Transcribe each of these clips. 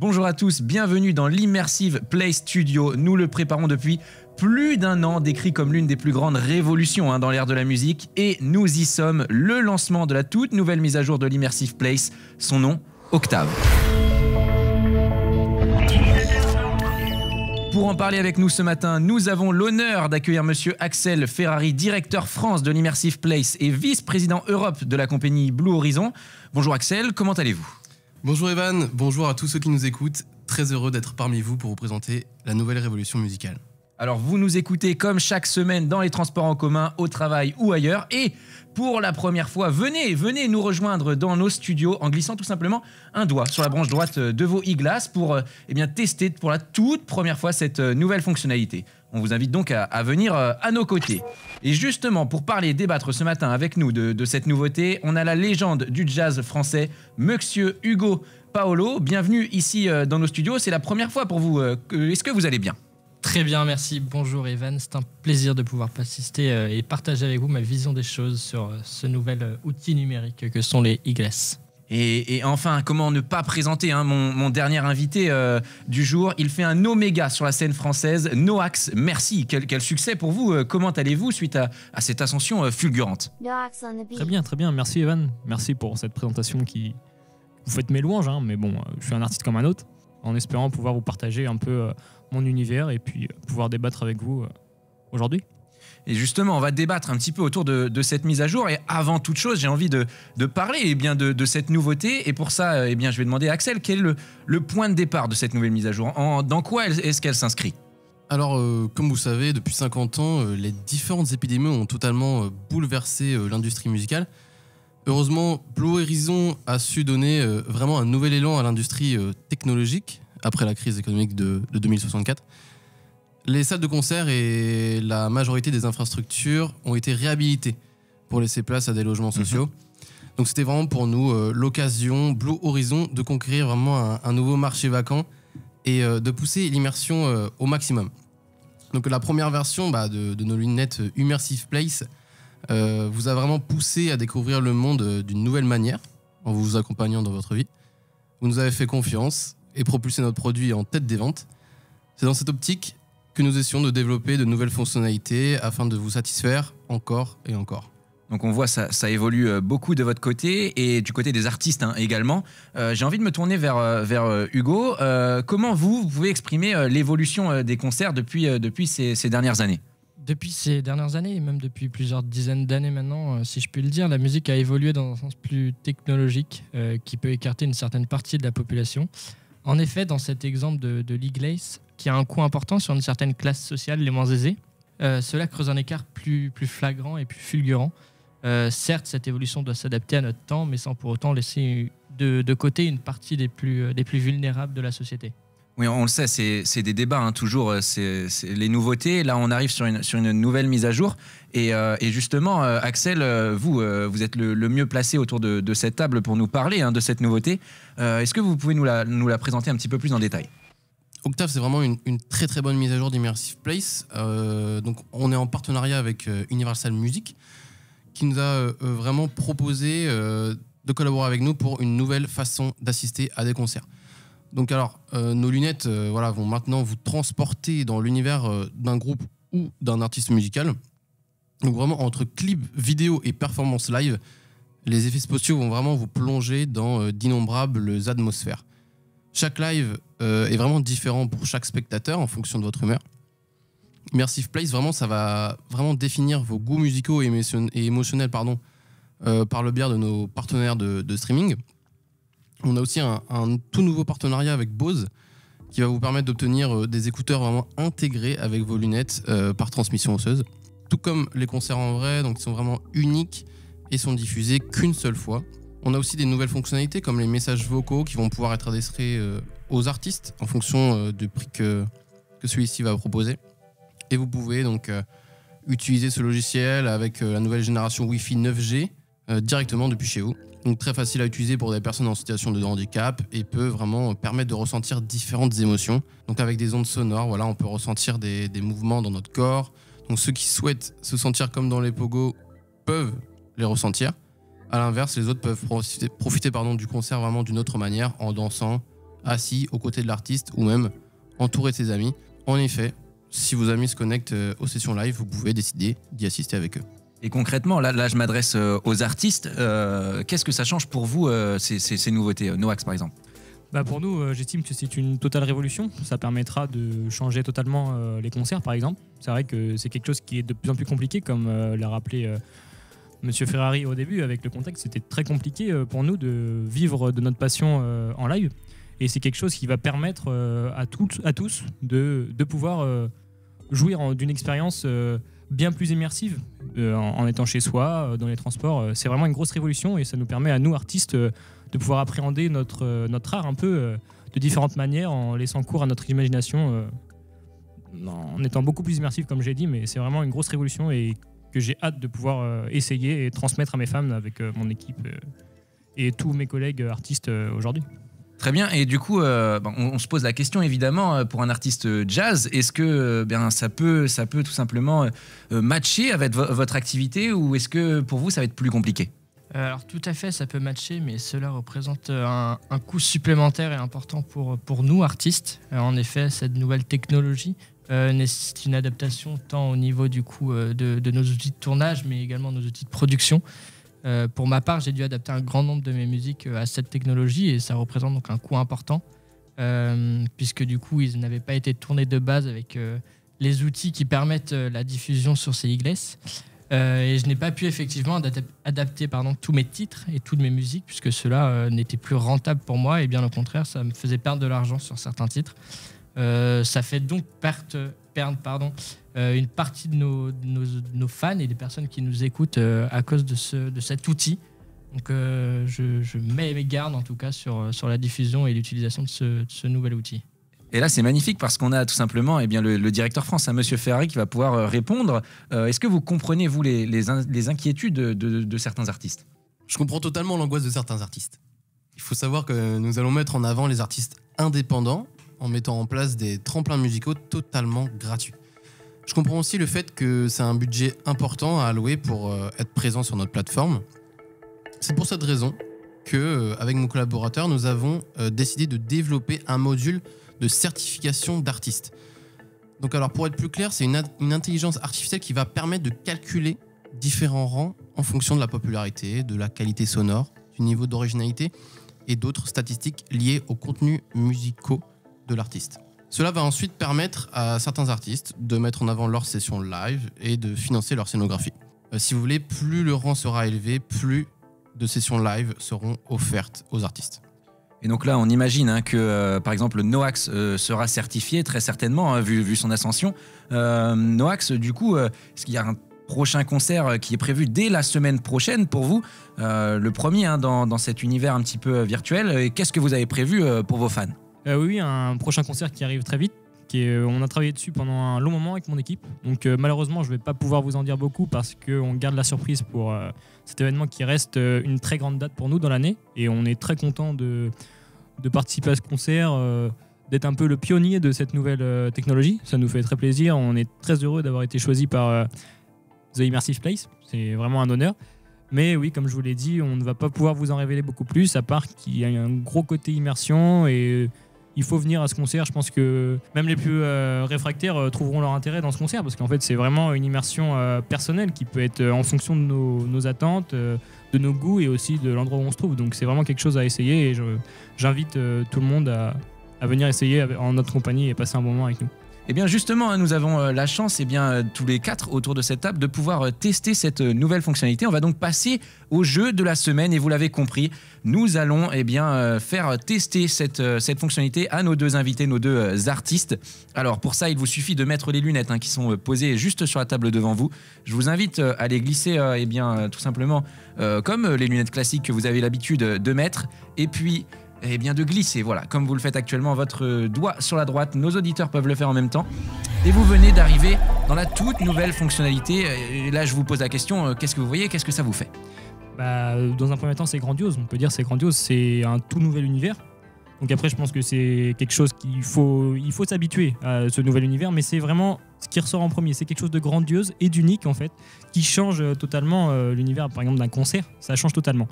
Bonjour à tous, bienvenue dans l'Immersive Play Studio. Nous le préparons depuis plus d'un an, décrit comme l'une des plus grandes révolutions dans l'ère de la musique. Et nous y sommes, le lancement de la toute nouvelle mise à jour de l'Immersive Place, son nom, Octave. Pour en parler avec nous ce matin, nous avons l'honneur d'accueillir monsieur Axel Ferrari, directeur France de l'Immersive Place et vice-président Europe de la compagnie Blue Horizon. Bonjour Axel, comment allez-vous ? Bonjour Evan, bonjour à tous ceux qui nous écoutent. Très heureux d'être parmi vous pour vous présenter la nouvelle révolution musicale. Alors vous nous écoutez comme chaque semaine dans les transports en commun, au travail ou ailleurs. Et pour la première fois, venez nous rejoindre dans nos studios en glissant tout simplement un doigt sur la branche droite de vos e-glass pour tester pour la toute première fois cette nouvelle fonctionnalité. On vous invite donc à venir à nos côtés. Et justement, pour parler et débattre ce matin avec nous de cette nouveauté, on a la légende du jazz français, monsieur Hugo Paolo. Bienvenue ici dans nos studios. C'est la première fois pour vous. Est-ce que vous allez bien ? Très bien, merci. Bonjour Evan, c'est un plaisir de pouvoir assister et partager avec vous ma vision des choses sur ce nouvel outil numérique que sont les e-glass. Et enfin, comment ne pas présenter mon dernier invité du jour. Il fait un oméga sur la scène française, Noax. Merci, quel succès pour vous. Comment allez-vous suite à cette ascension fulgurante ? Très bien. Merci Evan. Merci pour cette présentation qui... Vous faites mes louanges, mais bon, je suis un artiste comme un autre, en espérant pouvoir vous partager un peu mon univers et puis pouvoir débattre avec vous aujourd'hui. Et justement, on va débattre un petit peu autour de cette mise à jour. Et avant toute chose, j'ai envie de parler de cette nouveauté. Et pour ça, je vais demander à Axel, quel est le point de départ de cette nouvelle mise à jour ? Dans quoi est-ce qu'elle s'inscrit ? Alors, comme vous savez, depuis 50 ans, les différentes épidémies ont totalement bouleversé l'industrie musicale. Heureusement, Blue Horizon a su donner vraiment un nouvel élan à l'industrie technologique après la crise économique de 2064. Les salles de concert et la majorité des infrastructures ont été réhabilitées pour laisser place à des logements sociaux. Donc c'était vraiment pour nous l'occasion, Blue Horizon, de conquérir vraiment un nouveau marché vacant et de pousser l'immersion au maximum. Donc la première version de nos lunettes Immersive Place vous a vraiment poussé à découvrir le monde d'une nouvelle manière en vous accompagnant dans votre vie. Vous nous avez fait confiance et propulsé notre produit en tête des ventes. C'est dans cette optique que nous essayons de développer de nouvelles fonctionnalités afin de vous satisfaire encore et encore. Donc on voit ça évolue beaucoup de votre côté et du côté des artistes également. J'ai envie de me tourner vers Hugo. Comment vous pouvez exprimer l'évolution des concerts depuis ces dernières années ? Depuis ces dernières années, et même depuis plusieurs dizaines d'années maintenant, si je puis le dire, la musique a évolué dans un sens plus technologique qui peut écarter une certaine partie de la population. En effet, dans cet exemple de l'e-glass, qui a un coût important sur une certaine classe sociale, les moins aisés, cela creuse un écart plus flagrant et plus fulgurant. Certes, cette évolution doit s'adapter à notre temps, mais sans pour autant laisser de côté une partie des plus vulnérables de la société. Oui, on le sait, c'est des débats, toujours, c'est les nouveautés. Là, on arrive sur une nouvelle mise à jour. Et justement, Axel, vous êtes le mieux placé autour de cette table pour nous parler de cette nouveauté. Est-ce que vous pouvez nous la présenter un petit peu plus en détail ? Octave, c'est vraiment une très très bonne mise à jour d'Immersive Place. Donc, on est en partenariat avec Universal Music, qui nous a vraiment proposé de collaborer avec nous pour une nouvelle façon d'assister à des concerts. Donc alors, nos lunettes vont maintenant vous transporter dans l'univers d'un groupe ou d'un artiste musical. Donc vraiment, entre clips, vidéos et performances live, les effets spatiaux vont vraiment vous plonger dans d'innombrables atmosphères. Chaque live est vraiment différent pour chaque spectateur en fonction de votre humeur. Immersive Place, vraiment, ça va vraiment définir vos goûts musicaux et émotionnels par le biais de nos partenaires de streaming. On a aussi un tout nouveau partenariat avec Bose qui va vous permettre d'obtenir des écouteurs vraiment intégrés avec vos lunettes par transmission osseuse. Tout comme les concerts en vrai, donc ils sont vraiment uniques et sont diffusés qu'une seule fois. On a aussi des nouvelles fonctionnalités comme les messages vocaux qui vont pouvoir être adressés aux artistes en fonction du prix que celui-ci va proposer. Et vous pouvez donc utiliser ce logiciel avec la nouvelle génération Wi-Fi 9G directement depuis chez vous. Donc très facile à utiliser pour des personnes en situation de handicap et peut vraiment permettre de ressentir différentes émotions. Donc avec des ondes sonores, on peut ressentir des mouvements dans notre corps. Donc ceux qui souhaitent se sentir comme dans les pogos peuvent les ressentir. À l'inverse, les autres peuvent profiter du concert vraiment d'une autre manière, en dansant assis aux côtés de l'artiste ou même entouré de ses amis. En effet, si vos amis se connectent aux sessions live, vous pouvez décider d'y assister avec eux. Et concrètement, là je m'adresse aux artistes. Qu'est-ce que ça change pour vous, ces nouveautés, Noax par exemple? Bah pour nous, j'estime que c'est une totale révolution. Ça permettra de changer totalement les concerts, par exemple. C'est vrai que c'est quelque chose qui est de plus en plus compliqué, comme l'a rappelé Monsieur Ferrari au début, avec le contexte. C'était très compliqué pour nous de vivre de notre passion en live. Et c'est quelque chose qui va permettre à tous de pouvoir jouir d'une expérience bien plus immersive en étant chez soi, dans les transports. C'est vraiment une grosse révolution et ça nous permet à nous, artistes, de pouvoir appréhender notre art un peu de différentes manières, en laissant cours à notre imagination, en étant beaucoup plus immersif, comme j'ai dit. Mais c'est vraiment une grosse révolution et que j'ai hâte de pouvoir essayer et transmettre à mes fans avec mon équipe et tous mes collègues artistes aujourd'hui. Très bien, et du coup, on se pose la question évidemment pour un artiste jazz, est-ce que ça peut tout simplement matcher avec votre activité, ou est-ce que pour vous ça va être plus compliqué? Alors tout à fait, ça peut matcher, mais cela représente un coût supplémentaire et important pour nous, artistes. En effet, cette nouvelle technologie nécessite une adaptation tant au niveau du coût de nos outils de tournage, mais également nos outils de production. Pour ma part, j'ai dû adapter un grand nombre de mes musiques à cette technologie et ça représente donc un coût important puisque du coup, ils n'avaient pas été tournés de base avec les outils qui permettent la diffusion sur ces Iglesias. Et je n'ai pas pu effectivement adapter tous mes titres et toutes mes musiques puisque cela n'était plus rentable pour moi et bien au contraire, ça me faisait perdre de l'argent sur certains titres. Ça fait donc perdre une partie de nos fans et des personnes qui nous écoutent à cause de cet outil. Donc je mets mes gardes en tout cas sur la diffusion et l'utilisation de ce nouvel outil. Et là, c'est magnifique parce qu'on a tout simplement le directeur France, Monsieur Ferrari, qui va pouvoir répondre. Est-ce que vous comprenez, vous, les inquiétudes de certains artistes? Je comprends totalement l'angoisse de certains artistes. Il faut savoir que nous allons mettre en avant les artistes indépendants en mettant en place des tremplins musicaux totalement gratuits. Je comprends aussi le fait que c'est un budget important à allouer pour être présent sur notre plateforme. C'est pour cette raison qu'avec mon collaborateur, nous avons décidé de développer un module de certification d'artistes. Donc alors pour être plus clair, c'est une intelligence artificielle qui va permettre de calculer différents rangs en fonction de la popularité, de la qualité sonore, du niveau d'originalité et d'autres statistiques liées aux contenus musicaux de l'artiste. Cela va ensuite permettre à certains artistes de mettre en avant leurs sessions live et de financer leur scénographie. Si vous voulez, plus le rang sera élevé, plus de sessions live seront offertes aux artistes. Et donc là, on imagine que, par exemple, Noax sera certifié, très certainement, vu son ascension. Noax, du coup, est-ce qu'il y a un prochain concert qui est prévu dès la semaine prochaine pour vous, le premier dans cet univers un petit peu virtuel? Et qu'est-ce que vous avez prévu pour vos fans? Oui, un prochain concert qui arrive très vite. On a travaillé dessus pendant un long moment avec mon équipe. Donc malheureusement, je ne vais pas pouvoir vous en dire beaucoup parce qu'on garde la surprise pour cet événement qui reste une très grande date pour nous dans l'année. Et on est très content de participer à ce concert, d'être un peu le pionnier de cette nouvelle technologie. Ça nous fait très plaisir. On est très heureux d'avoir été choisi par The Immersive Place. C'est vraiment un honneur. Mais oui, comme je vous l'ai dit, on ne va pas pouvoir vous en révéler beaucoup plus, à part qu'il y a un gros côté immersion et il faut venir à ce concert. Je pense que même les plus réfractaires trouveront leur intérêt dans ce concert parce qu'en fait, c'est vraiment une immersion personnelle qui peut être en fonction de nos attentes, de nos goûts et aussi de l'endroit où on se trouve. Donc c'est vraiment quelque chose à essayer et j'invite tout le monde à venir essayer en notre compagnie et passer un bon moment avec nous. Eh bien justement, nous avons la chance, tous les quatre autour de cette table, de pouvoir tester cette nouvelle fonctionnalité. On va donc passer au jeu de la semaine et vous l'avez compris, nous allons faire tester cette fonctionnalité à nos deux invités, nos deux artistes. Alors pour ça, il vous suffit de mettre les lunettes qui sont posées juste sur la table devant vous. Je vous invite à les glisser tout simplement comme les lunettes classiques que vous avez l'habitude de mettre et puis de glisser, voilà, comme vous le faites actuellement, votre doigt sur la droite. Nos auditeurs peuvent le faire en même temps. Et vous venez d'arriver dans la toute nouvelle fonctionnalité. Et là, je vous pose la question, qu'est-ce que vous voyez? Qu'est-ce que ça vous fait? Dans un premier temps, c'est grandiose. On peut dire c'est grandiose. C'est un tout nouvel univers. Donc après, je pense que c'est quelque chose qu'il faut s'habituer à ce nouvel univers. Mais c'est vraiment ce qui ressort en premier. C'est quelque chose de grandiose et d'unique, en fait, qui change totalement l'univers, par exemple, d'un concert. Ça change totalement.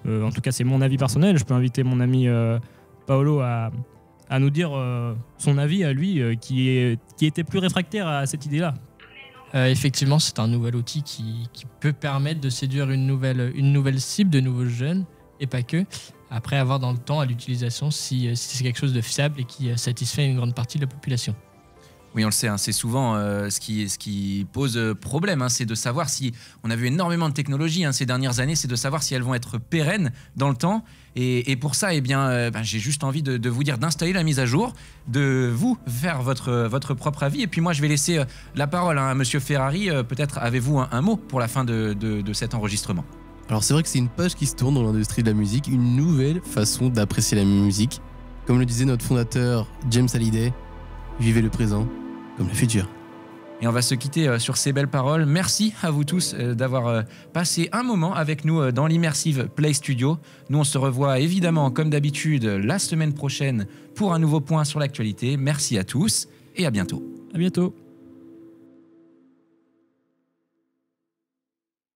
En tout cas, c'est mon avis personnel. Je peux inviter mon ami Paolo à à nous dire son avis à lui, qui était plus réfractaire à cette idée-là. Effectivement, c'est un nouvel outil qui peut permettre de séduire une nouvelle cible, de nouveaux jeunes, et pas que. Après, avoir dans le temps à l'utilisation si c'est quelque chose de fiable et qui satisfait une grande partie de la population. Oui, on le sait, hein, c'est souvent ce qui pose problème, hein, c'est de savoir si... On a vu énormément de technologies ces dernières années, c'est de savoir si elles vont être pérennes dans le temps. Et pour ça, j'ai juste envie de vous dire d'installer la mise à jour, de vous faire votre propre avis. Et puis moi, je vais laisser la parole à Monsieur Ferrari. Peut-être avez-vous un mot pour la fin de cet enregistrement. Alors c'est vrai que c'est une page qui se tourne dans l'industrie de la musique, une nouvelle façon d'apprécier la musique. Comme le disait notre fondateur James Hallyday, vivez le présent comme le futur. Et on va se quitter sur ces belles paroles. Merci à vous tous d'avoir passé un moment avec nous dans l'Immersive Play Studio. Nous, on se revoit évidemment, comme d'habitude, la semaine prochaine pour un nouveau point sur l'actualité. Merci à tous et à bientôt. À bientôt.